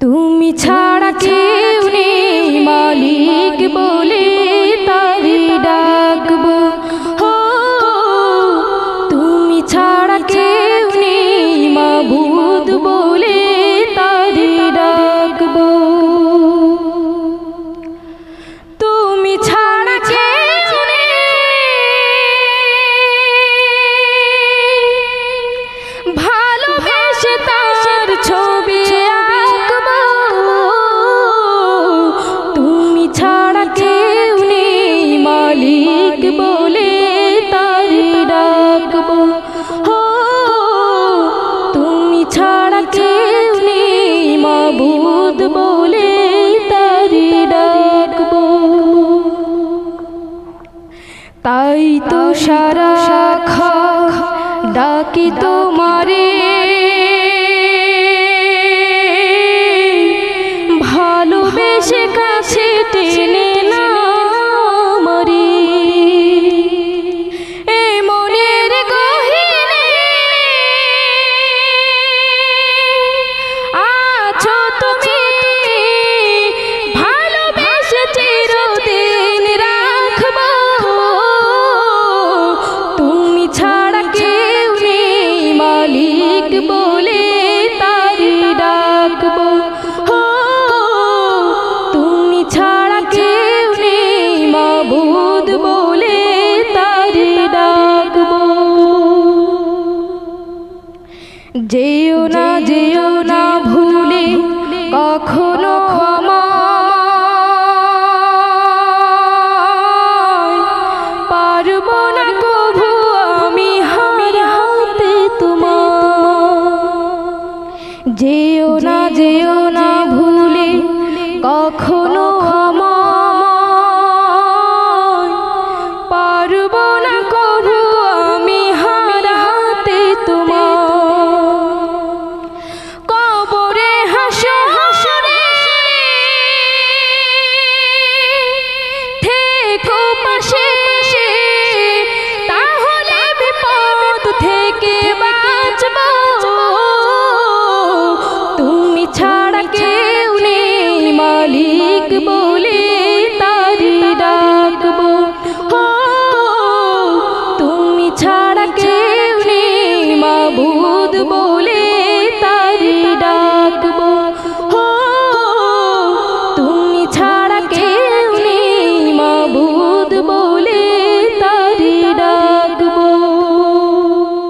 তুমি ছাড়া কেউ নেই মালিক বলে তারি ডাকবো। হো তুমি ছাড়া কেউ নেই মাবুদ বলে তারি ডাকবো। তুমি ছাড়া কেউ নেই ভালোবেসে তার ছবি আঁকবো। তুমি ছাড়া কেউ নেই মালিক বলে তারি ডাকবো। হো তুমি ছাড়া কেউ নেই মাবুদ বলে তারি ডাকবো। তাই তো সারা ডাকি তোমারে, ভালোবেসে কাছে টেনে না মরে। এ মনের গহীনে আছো তুমি, ভালোবেসে চিরদিন রাখবো। তুমি ছাড়া কেউ নেই মালিক বলে তারি ডাকবো। হো তুমি ছাড়া কেউ নেই মাবুদ বলে তারি ডাকবো। যেও না ভুলে কখনো পারবো না কভু আমি হারাতে তোমায়। যেও না ভুলে কখনো পারবো না কভু আমি হারাতে তোমায়। কবরে হাসরে থেকো পাশে, তাহলে বিপদ থেকে বাঁচবো। তুমি ছাড়া কেউ নেই মালিক বলে তারি ডাকবো। হো তুমি ছাড়া কেউ নেই মাবুদ বলে